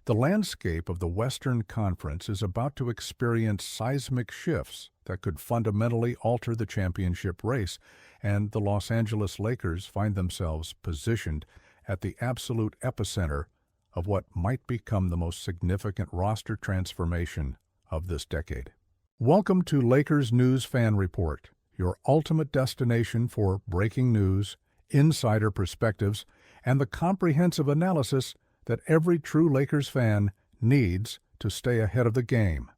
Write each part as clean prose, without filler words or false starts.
The landscape of the Western Conference is about to experience seismic shifts that could fundamentally alter the championship race, and the Los Angeles Lakers find themselves positioned at the absolute epicenter of what might become the most significant roster transformation of this decade. Welcome to Lakers News Fan Report, your ultimate destination for breaking news, insider perspectives, and the comprehensive analysis that every true Lakers fan needs to stay ahead of the game.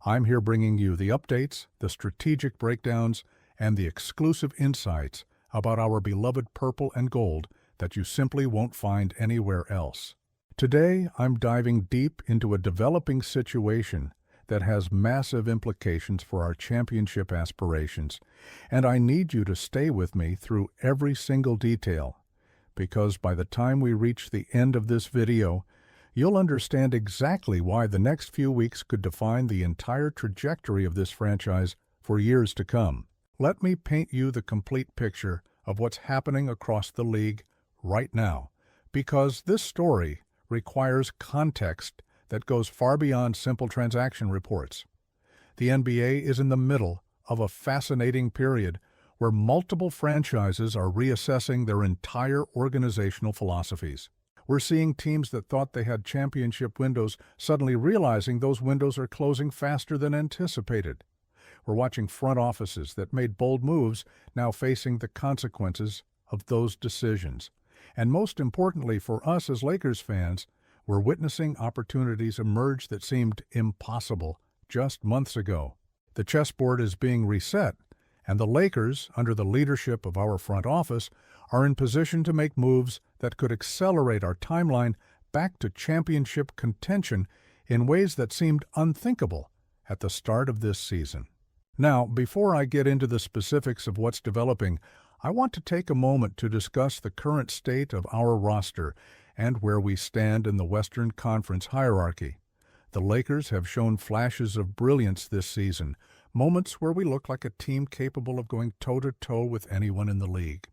I'm here bringing you the updates, the strategic breakdowns, and the exclusive insights about our beloved purple and gold that you simply won't find anywhere else. Today, I'm diving deep into a developing situation that has massive implications for our championship aspirations, and I need you to stay with me through every single detail, because by the time we reach the end of this video, you'll understand exactly why the next few weeks could define the entire trajectory of this franchise for years to come. Let me paint you the complete picture of what's happening across the league right now, because this story requires context that goes far beyond simple transaction reports. The NBA is in the middle of a fascinating period where multiple franchises are reassessing their entire organizational philosophies. We're seeing teams that thought they had championship windows suddenly realizing those windows are closing faster than anticipated. We're watching front offices that made bold moves now facing the consequences of those decisions. And most importantly for us as Lakers fans, we're witnessing opportunities emerge that seemed impossible just months ago. The chessboard is being reset, and the Lakers, under the leadership of our front office, are in position to make moves that could accelerate our timeline back to championship contention in ways that seemed unthinkable at the start of this season. Now, before I get into the specifics of what's developing, I want to take a moment to discuss the current state of our roster and where we stand in the Western Conference hierarchy. The Lakers have shown flashes of brilliance this season, moments where we look like a team capable of going toe-to-toe with anyone in the league.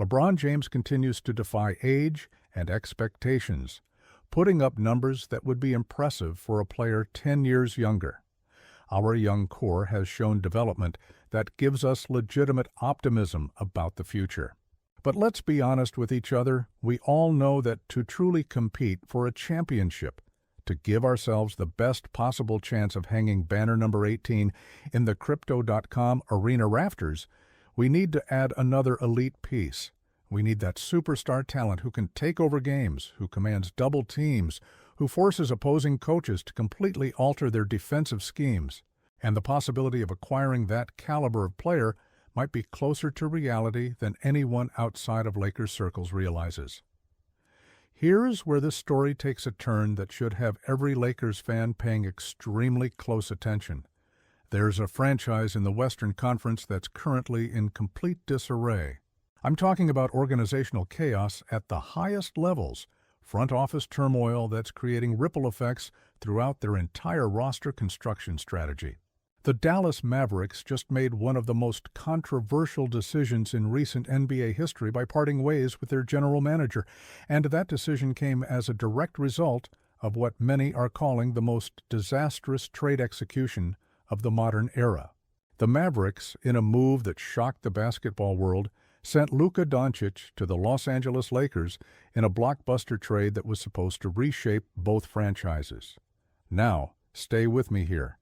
LeBron James continues to defy age and expectations, putting up numbers that would be impressive for a player 10 years younger. Our young core has shown development that gives us legitimate optimism about the future. But let's be honest with each other, we all know that to truly compete for a championship, to give ourselves the best possible chance of hanging banner number 18 in the Crypto.com arena rafters, we need to add another elite piece. We need that superstar talent who can take over games, who commands double teams, who forces opposing coaches to completely alter their defensive schemes. And the possibility of acquiring that caliber of player might be closer to reality than anyone outside of Lakers circles realizes. Here's where this story takes a turn that should have every Lakers fan paying extremely close attention. There's a franchise in the Western Conference that's currently in complete disarray. I'm talking about organizational chaos at the highest levels, front office turmoil that's creating ripple effects throughout their entire roster construction strategy. The Dallas Mavericks just made one of the most controversial decisions in recent NBA history by parting ways with their general manager, and that decision came as a direct result of what many are calling the most disastrous trade execution of the modern era. The Mavericks, in a move that shocked the basketball world, sent Luka Doncic to the Los Angeles Lakers in a blockbuster trade that was supposed to reshape both franchises. Now, stay with me here,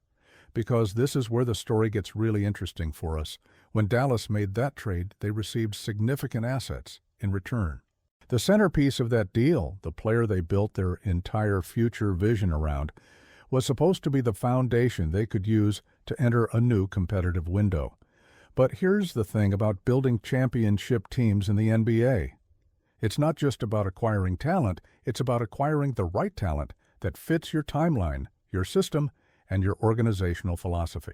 because this is where the story gets really interesting for us. When Dallas made that trade, they received significant assets in return. The centerpiece of that deal, the player they built their entire future vision around, was supposed to be the foundation they could use to enter a new competitive window. But here's the thing about building championship teams in the NBA. It's not just about acquiring talent, it's about acquiring the right talent that fits your timeline, your system, and your organizational philosophy.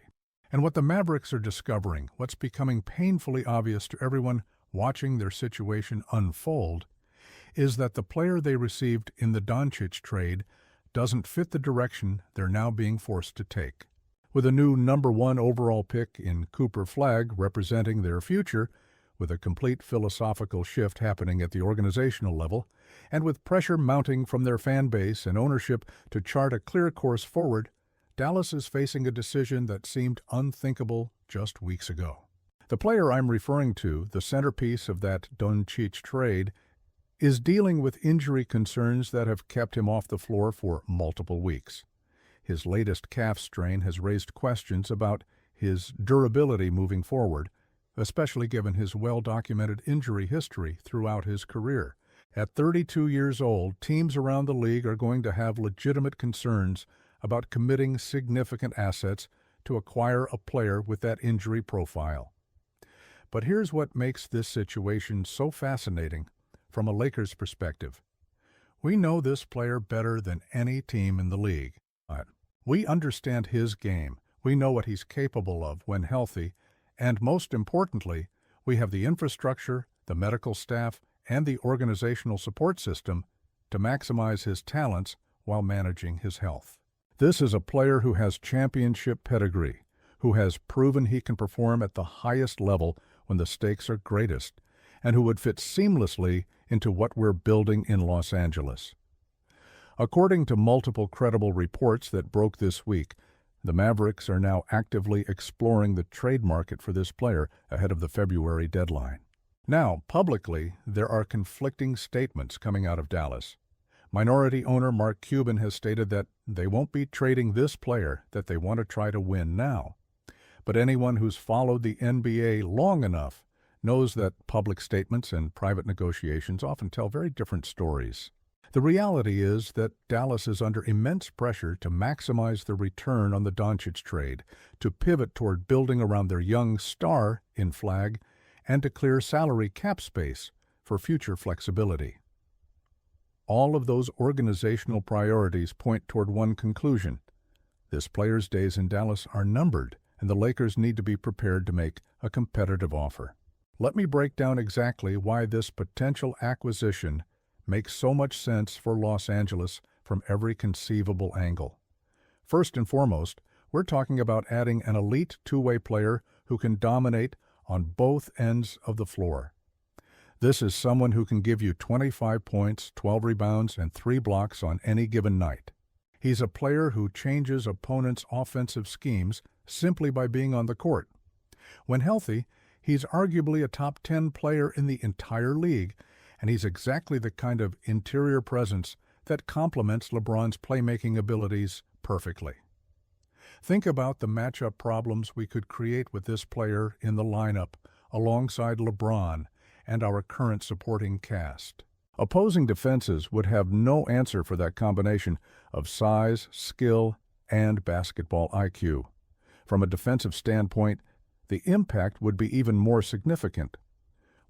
And what the Mavericks are discovering, what's becoming painfully obvious to everyone watching their situation unfold, is that the player they received in the Doncic trade doesn't fit the direction they're now being forced to take. With a new #1 overall pick in Cooper Flagg representing their future, with a complete philosophical shift happening at the organizational level, and with pressure mounting from their fan base and ownership to chart a clear course forward, Dallas is facing a decision that seemed unthinkable just weeks ago. The player I'm referring to, the centerpiece of that Doncic trade, is dealing with injury concerns that have kept him off the floor for multiple weeks. His latest calf strain has raised questions about his durability moving forward, especially given his well-documented injury history throughout his career. At 32 years old, teams around the league are going to have legitimate concerns about committing significant assets to acquire a player with that injury profile. But here's what makes this situation so fascinating from a Lakers perspective. We know this player better than any team in the league. We understand his game. We know what he's capable of when healthy, and most importantly, we have the infrastructure, the medical staff, and the organizational support system to maximize his talents while managing his health. This is a player who has championship pedigree, who has proven he can perform at the highest level when the stakes are greatest, and who would fit seamlessly into what we're building in Los Angeles. According to multiple credible reports that broke this week, the Mavericks are now actively exploring the trade market for this player ahead of the February deadline. Now, publicly, there are conflicting statements coming out of Dallas. Minority owner Mark Cuban has stated that they won't be trading this player, that they want to try to win now. But anyone who's followed the NBA long enough knows that public statements and private negotiations often tell very different stories. The reality is that Dallas is under immense pressure to maximize the return on the Doncic trade, to pivot toward building around their young star in Flag, and to clear salary cap space for future flexibility. All of those organizational priorities point toward one conclusion. This player's days in Dallas are numbered, and the Lakers need to be prepared to make a competitive offer. Let me break down exactly why this potential acquisition makes so much sense for Los Angeles from every conceivable angle. First and foremost, we're talking about adding an elite two-way player who can dominate on both ends of the floor. This is someone who can give you 25 points, 12 rebounds, and 3 blocks on any given night. He's a player who changes opponents' offensive schemes simply by being on the court. When healthy, he's arguably a top 10 player in the entire league, and he's exactly the kind of interior presence that complements LeBron's playmaking abilities perfectly. Think about the matchup problems we could create with this player in the lineup alongside LeBron and our current supporting cast. Opposing defenses would have no answer for that combination of size, skill, and basketball IQ. From a defensive standpoint, the impact would be even more significant.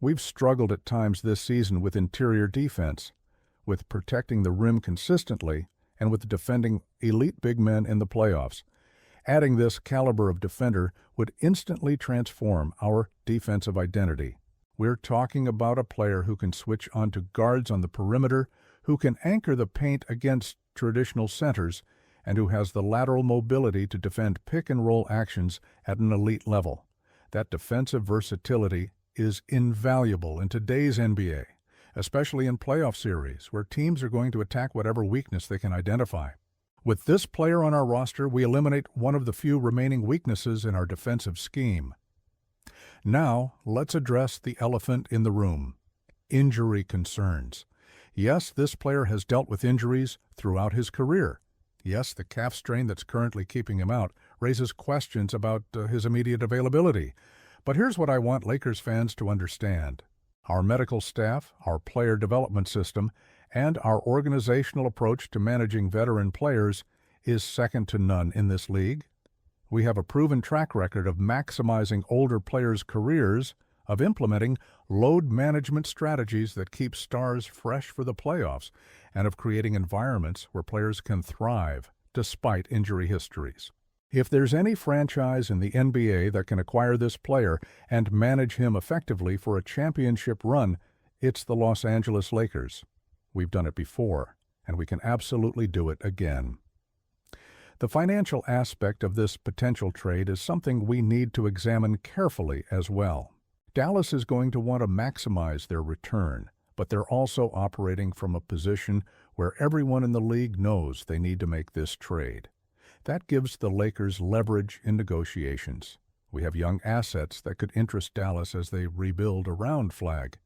We've struggled at times this season with interior defense, with protecting the rim consistently, and with defending elite big men in the playoffs. Adding this caliber of defender would instantly transform our defensive identity. We're talking about a player who can switch onto guards on the perimeter, who can anchor the paint against traditional centers, and who has the lateral mobility to defend pick-and-roll actions at an elite level. That defensive versatility is invaluable in today's NBA, especially in playoff series where teams are going to attack whatever weakness they can identify. With this player on our roster, we eliminate one of the few remaining weaknesses in our defensive scheme. Now, let's address the elephant in the room: injury concerns. Yes, this player has dealt with injuries throughout his career. Yes, the calf strain that's currently keeping him out raises questions about his immediate availability. But here's what I want Lakers fans to understand. Our medical staff, our player development system, and our organizational approach to managing veteran players is second to none in this league. We have a proven track record of maximizing older players' careers, of implementing load management strategies that keep stars fresh for the playoffs, and of creating environments where players can thrive despite injury histories. If there's any franchise in the NBA that can acquire this player and manage him effectively for a championship run, it's the Los Angeles Lakers. We've done it before, and we can absolutely do it again. The financial aspect of this potential trade is something we need to examine carefully as well. Dallas is going to want to maximize their return, but they're also operating from a position where everyone in the league knows they need to make this trade. That gives the Lakers leverage in negotiations. We have young assets that could interest Dallas as they rebuild around Flag.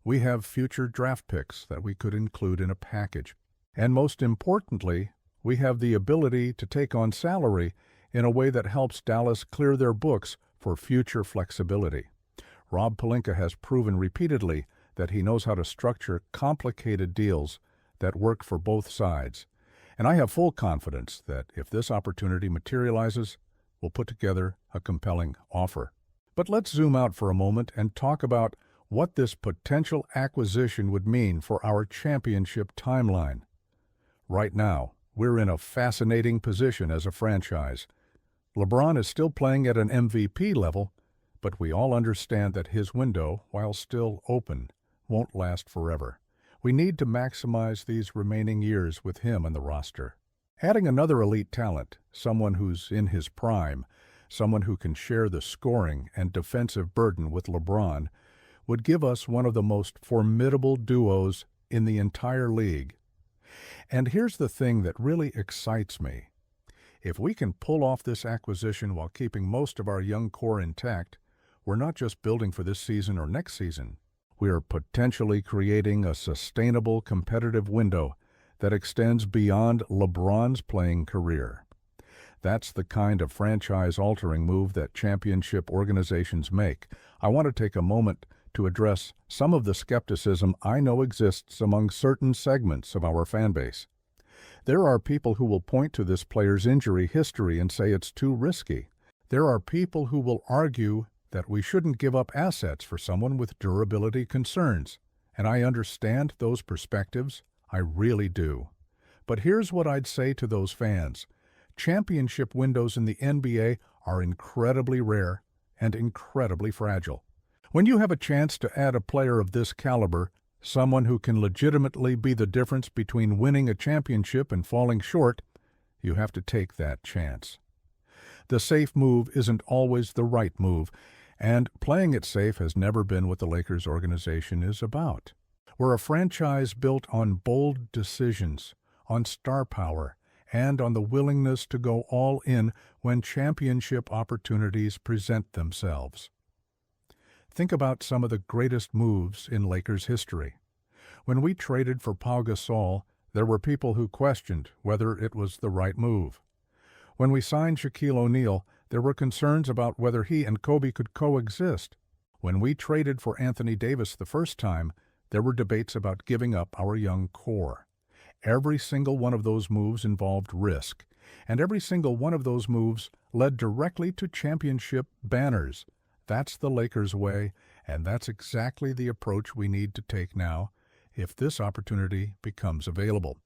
We have future draft picks that we could include in a package. And most importantly, we have the ability to take on salary in a way that helps Dallas clear their books for future flexibility. Rob Pelinka has proven repeatedly that he knows how to structure complicated deals that work for both sides. And I have full confidence that if this opportunity materializes, we'll put together a compelling offer. But let's zoom out for a moment and talk about what this potential acquisition would mean for our championship timeline. Right now, we're in a fascinating position as a franchise. LeBron is still playing at an MVP level, but we all understand that his window, while still open, won't last forever. We need to maximize these remaining years with him on the roster. Adding another elite talent, someone who's in his prime, someone who can share the scoring and defensive burden with LeBron, would give us one of the most formidable duos in the entire league. And here's the thing that really excites me. If we can pull off this acquisition while keeping most of our young core intact, we're not just building for this season or next season. We are potentially creating a sustainable competitive window that extends beyond LeBron's playing career. That's the kind of franchise-altering move that championship organizations make. I want to take a moment to address some of the skepticism I know exists among certain segments of our fan base. There are people who will point to this player's injury history and say it's too risky. There are people who will argue that we shouldn't give up assets for someone with durability concerns. And I understand those perspectives. I really do. But here's what I'd say to those fans. Championship windows in the NBA are incredibly rare and incredibly fragile. When you have a chance to add a player of this caliber, someone who can legitimately be the difference between winning a championship and falling short, you have to take that chance. The safe move isn't always the right move, and playing it safe has never been what the Lakers organization is about. We're a franchise built on bold decisions, on star power, and on the willingness to go all in when championship opportunities present themselves. Think about some of the greatest moves in Lakers history. When we traded for Pau Gasol, there were people who questioned whether it was the right move. When we signed Shaquille O'Neal, there were concerns about whether he and Kobe could coexist. When we traded for Anthony Davis the first time, there were debates about giving up our young core. Every single one of those moves involved risk, and every single one of those moves led directly to championship banners. That's the Lakers way, and that's exactly the approach we need to take now if this opportunity becomes available.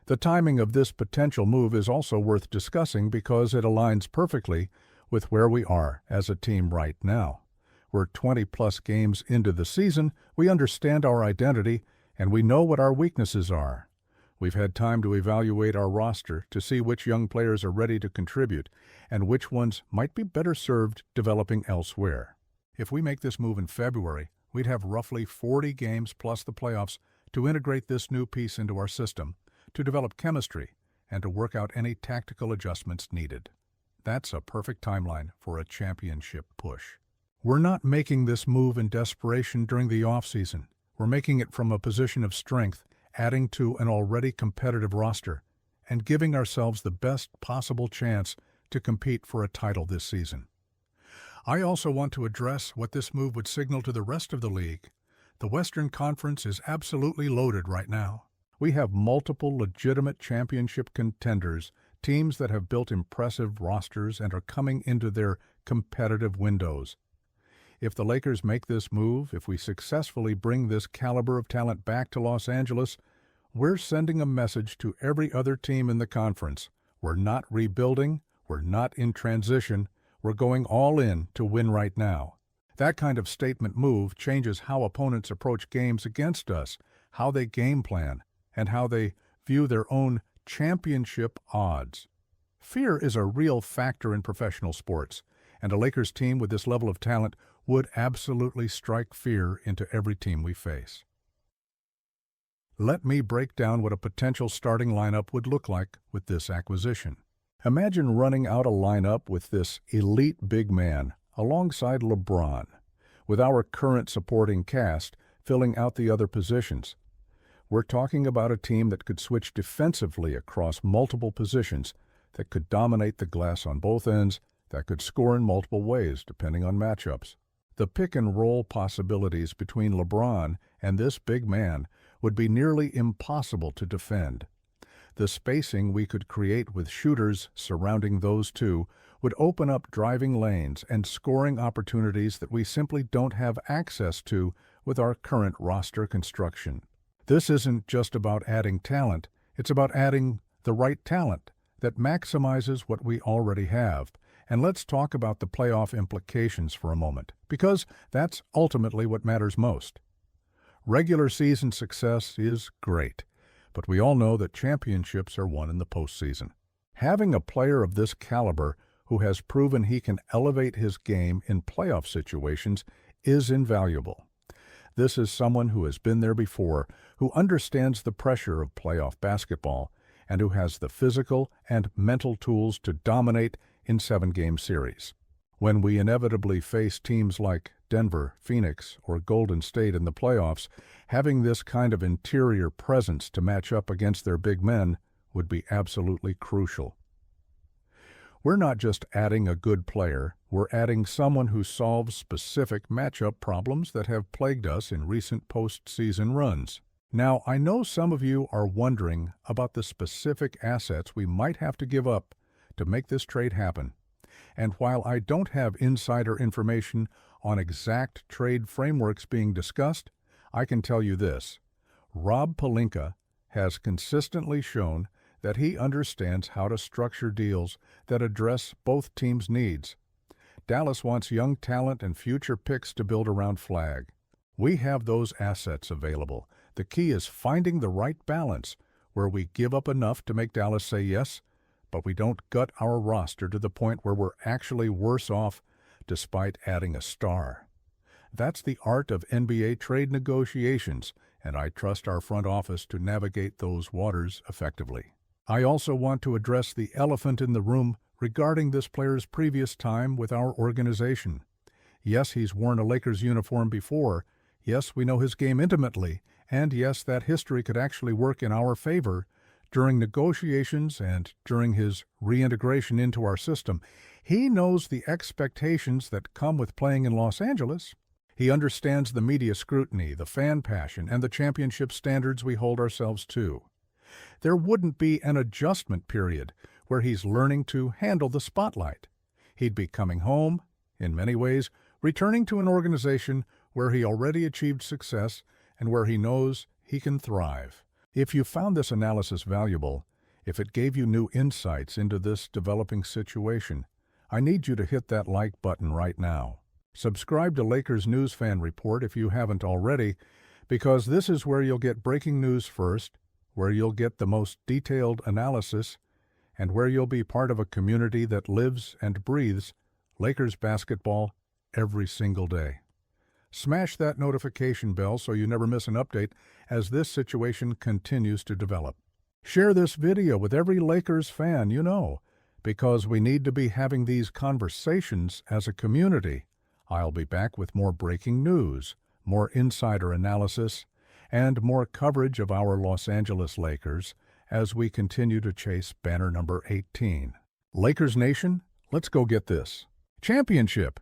The timing of this potential move is also worth discussing because it aligns perfectly with where we are as a team right now. We're 20-plus games into the season, we understand our identity, and we know what our weaknesses are. We've had time to evaluate our roster to see which young players are ready to contribute and which ones might be better served developing elsewhere. If we make this move in February, we'd have roughly 40 games plus the playoffs to integrate this new piece into our system, to develop chemistry, and to work out any tactical adjustments needed. That's a perfect timeline for a championship push. We're not making this move in desperation during the offseason. We're making it from a position of strength, adding to an already competitive roster, and giving ourselves the best possible chance to compete for a title this season. I also want to address what this move would signal to the rest of the league. The Western Conference is absolutely loaded right now. We have multiple legitimate championship contenders, teams that have built impressive rosters and are coming into their competitive windows. If the Lakers make this move, if we successfully bring this caliber of talent back to Los Angeles, we're sending a message to every other team in the conference. We're not rebuilding, we're not in transition, we're going all in to win right now. That kind of statement move changes how opponents approach games against us, how they game plan, and how they view their own championship odds. Fear is a real factor in professional sports, and a Lakers team with this level of talent would absolutely strike fear into every team we face. Let me break down what a potential starting lineup would look like with this acquisition. Imagine running out a lineup with this elite big man alongside LeBron, with our current supporting cast filling out the other positions. We're talking about a team that could switch defensively across multiple positions, that could dominate the glass on both ends, that could score in multiple ways depending on matchups. The pick-and-roll possibilities between LeBron and this big man would be nearly impossible to defend. The spacing we could create with shooters surrounding those two would open up driving lanes and scoring opportunities that we simply don't have access to with our current roster construction. This isn't just about adding talent, it's about adding the right talent that maximizes what we already have. And let's talk about the playoff implications for a moment, because that's ultimately what matters most. Regular season success is great, but we all know that championships are won in the postseason. Having a player of this caliber who has proven he can elevate his game in playoff situations is invaluable. This is someone who has been there before, who understands the pressure of playoff basketball, and who has the physical and mental tools to dominate in 7-game series. When we inevitably face teams like Denver, Phoenix, or Golden State in the playoffs, having this kind of interior presence to match up against their big men would be absolutely crucial. We're not just adding a good player, we're adding someone who solves specific matchup problems that have plagued us in recent postseason runs. Now, I know some of you are wondering about the specific assets we might have to give up to make this trade happen. And while I don't have insider information on exact trade frameworks being discussed, I can tell you this. Rob Pelinka has consistently shown that he understands how to structure deals that address both teams' needs. Dallas wants young talent and future picks to build around Flag. We have those assets available. The key is finding the right balance, where we give up enough to make Dallas say yes, but we don't gut our roster to the point where we're actually worse off despite adding a star. That's the art of NBA trade negotiations, and I trust our front office to navigate those waters effectively. I also want to address the elephant in the room regarding this player's previous time with our organization. Yes, he's worn a Lakers uniform before. Yes, we know his game intimately. And yes, that history could actually work in our favor during negotiations and during his reintegration into our system. He knows the expectations that come with playing in Los Angeles. He understands the media scrutiny, the fan passion, and the championship standards we hold ourselves to. There wouldn't be an adjustment period where he's learning to handle the spotlight. He'd be coming home, in many ways, returning to an organization where he already achieved success and where he knows he can thrive. If you found this analysis valuable, if it gave you new insights into this developing situation, I need you to hit that like button right now. Subscribe to Lakers News Fan Report if you haven't already, because this is where you'll get breaking news first, where you'll get the most detailed analysis, and where you'll be part of a community that lives and breathes Lakers basketball every single day. Smash that notification bell so you never miss an update as this situation continues to develop. Share this video with every Lakers fan you know, because we need to be having these conversations as a community. I'll be back with more breaking news, more insider analysis, and more coverage of our Los Angeles Lakers as we continue to chase banner number 18. Lakers Nation, let's go get this championship.